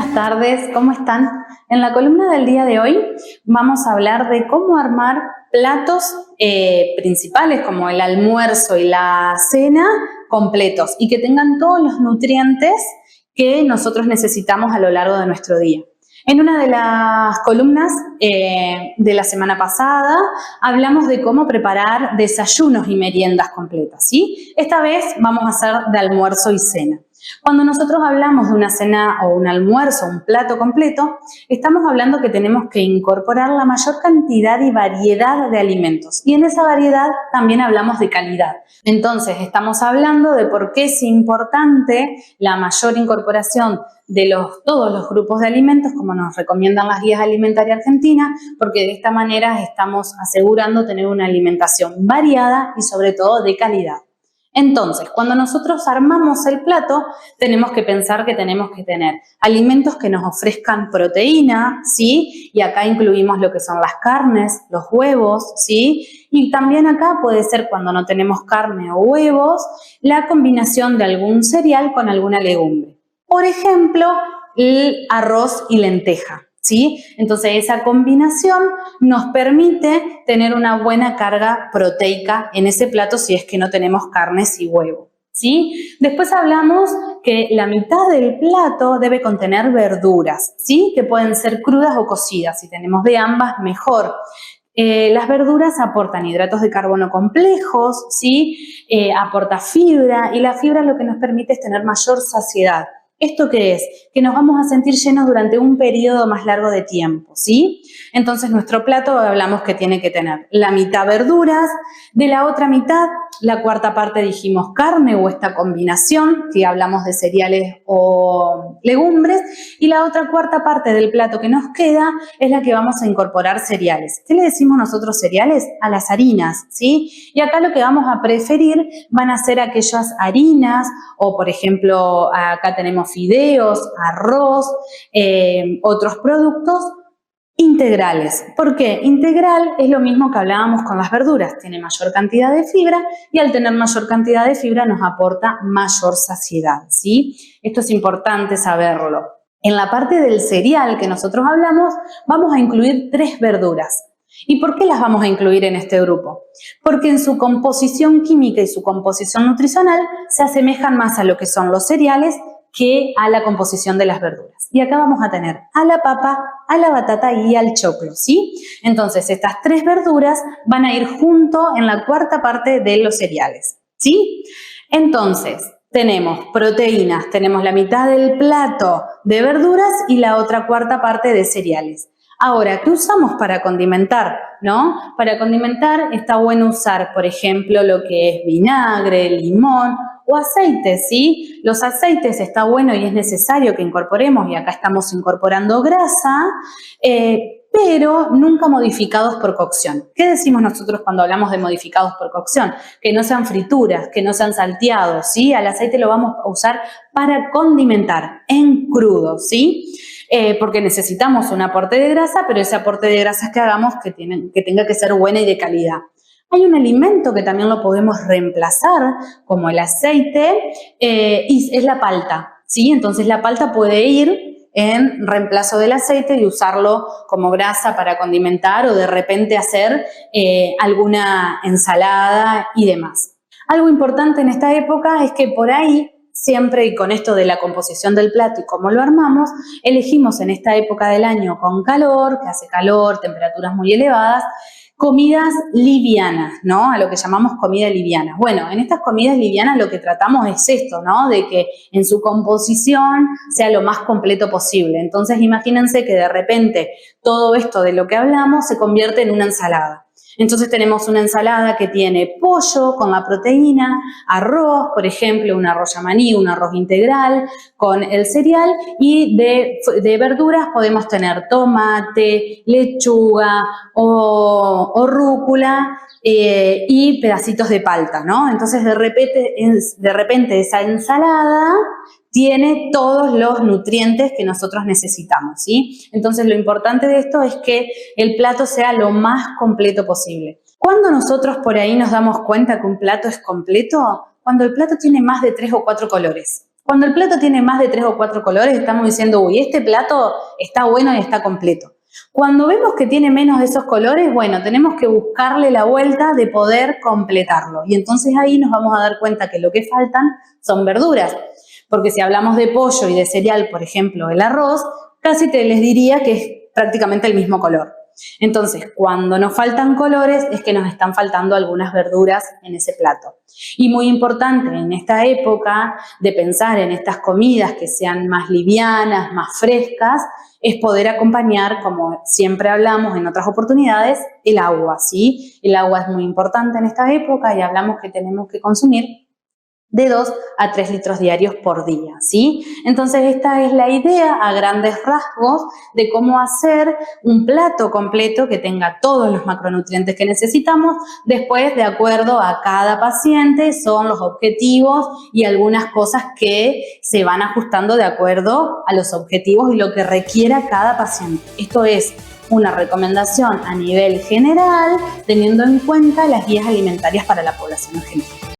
Buenas tardes, ¿cómo están? En la columna del día de hoy vamos a hablar de cómo armar platos principales como el almuerzo y la cena completos y que tengan todos los nutrientes que nosotros necesitamos a lo largo de nuestro día. En una de las columnas de la semana pasada hablamos de cómo preparar desayunos y meriendas completas, ¿sí? Esta vez vamos a hacer de almuerzo y cena. Cuando nosotros hablamos de una cena o un almuerzo, un plato completo, estamos hablando que tenemos que incorporar la mayor cantidad y variedad de alimentos. Y en esa variedad también hablamos de calidad. Entonces, estamos hablando de por qué es importante la mayor incorporación de todos los grupos de alimentos, como nos recomiendan las guías alimentarias argentinas, porque de esta manera estamos asegurando tener una alimentación variada y sobre todo de calidad. Entonces, cuando nosotros armamos el plato, tenemos que pensar que tenemos que tener alimentos que nos ofrezcan proteína, ¿sí? Y acá incluimos lo que son las carnes, los huevos, ¿sí? Y también acá puede ser, cuando no tenemos carne o huevos, la combinación de algún cereal con alguna legumbre. Por ejemplo, el arroz y lenteja, ¿sí? Entonces, esa combinación nos permite tener una buena carga proteica en ese plato si es que no tenemos carnes y huevo, ¿sí? Después hablamos que la mitad del plato debe contener verduras, ¿sí? Que pueden ser crudas o cocidas. Si tenemos de ambas, mejor. Las verduras aportan hidratos de carbono complejos, ¿sí? Aporta fibra, y la fibra lo que nos permite es tener mayor saciedad. ¿Esto qué es? Que nos vamos a sentir llenos durante un periodo más largo de tiempo, ¿sí? Entonces, nuestro plato hablamos que tiene que tener la mitad verduras, de la otra mitad, la cuarta parte dijimos carne o esta combinación, que hablamos de cereales o legumbres, y la otra cuarta parte del plato que nos queda es la que vamos a incorporar cereales. ¿Qué le decimos nosotros cereales? A las harinas, ¿sí? Y acá lo que vamos a preferir van a ser aquellas harinas, o por ejemplo, acá tenemos fideos, arroz, otros productos integrales. ¿Por qué? Integral es lo mismo que hablábamos con las verduras, tiene mayor cantidad de fibra y al tener mayor cantidad de fibra nos aporta mayor saciedad, ¿sí? Esto es importante saberlo. En la parte del cereal que nosotros hablamos, vamos a incluir 3 verduras. ¿Y por qué las vamos a incluir en este grupo? Porque en su composición química y su composición nutricional se asemejan más a lo que son los cereales que a la composición de las verduras. Y acá vamos a tener a la papa, a la batata y al choclo, ¿sí? Entonces, estas 3 verduras van a ir junto en la cuarta parte de los cereales, ¿sí? Entonces, tenemos proteínas, tenemos la mitad del plato de verduras y la otra cuarta parte de cereales. Ahora, ¿qué usamos para condimentar? ¿No? Para condimentar está bueno usar, por ejemplo, lo que es vinagre, limón o aceite, ¿sí? Los aceites está bueno y es necesario que incorporemos, y acá estamos incorporando grasa, pero nunca modificados por cocción. ¿Qué decimos nosotros cuando hablamos de modificados por cocción? Que no sean frituras, que no sean salteados, ¿sí? Al aceite lo vamos a usar para condimentar en crudo, ¿sí? Porque necesitamos un aporte de grasa, pero ese aporte de grasas que hagamos que tenga que ser buena y de calidad. Hay un alimento que también lo podemos reemplazar, como el aceite, y es la palta, ¿sí? Entonces la palta puede ir en reemplazo del aceite y usarlo como grasa para condimentar o de repente hacer alguna ensalada y demás. Algo importante en esta época es que por ahí, siempre y con esto de la composición del plato y cómo lo armamos, elegimos en esta época del año con calor, que hace calor, temperaturas muy elevadas, comidas livianas, ¿no? A lo que llamamos comida liviana. Bueno, en estas comidas livianas lo que tratamos es esto, ¿no? De que en su composición sea lo más completo posible. Entonces, imagínense que de repente todo esto de lo que hablamos se convierte en una ensalada. Entonces tenemos una ensalada que tiene pollo con la proteína, arroz, por ejemplo, un arroz yamaní, un arroz integral con el cereal, y de verduras podemos tener tomate, lechuga o rúcula y pedacitos de palta, ¿no? Entonces de repente esa ensalada tiene todos los nutrientes que nosotros necesitamos, ¿sí? Entonces lo importante de esto es que el plato sea lo más completo posible. ¿Cuándo nosotros por ahí nos damos cuenta que un plato es completo? Cuando el plato tiene más de 3 o 4 colores. Cuando el plato tiene más de 3 o 4 colores, estamos diciendo, uy, este plato está bueno y está completo. Cuando vemos que tiene menos de esos colores, bueno, tenemos que buscarle la vuelta de poder completarlo. Y entonces ahí nos vamos a dar cuenta que lo que faltan son verduras. Porque si hablamos de pollo y de cereal, por ejemplo, el arroz, casi te les diría que es prácticamente el mismo color. Entonces, cuando nos faltan colores es que nos están faltando algunas verduras en ese plato. Y muy importante en esta época de pensar en estas comidas que sean más livianas, más frescas, es poder acompañar, como siempre hablamos en otras oportunidades, el agua, ¿sí? El agua es muy importante en esta época y hablamos que tenemos que consumir de 2 a 3 litros diarios por día, ¿sí? Entonces esta es la idea a grandes rasgos de cómo hacer un plato completo que tenga todos los macronutrientes que necesitamos. Después, de acuerdo a cada paciente, son los objetivos y algunas cosas que se van ajustando de acuerdo a los objetivos y lo que requiera cada paciente. Esto es una recomendación a nivel general, teniendo en cuenta las guías alimentarias para la población en general.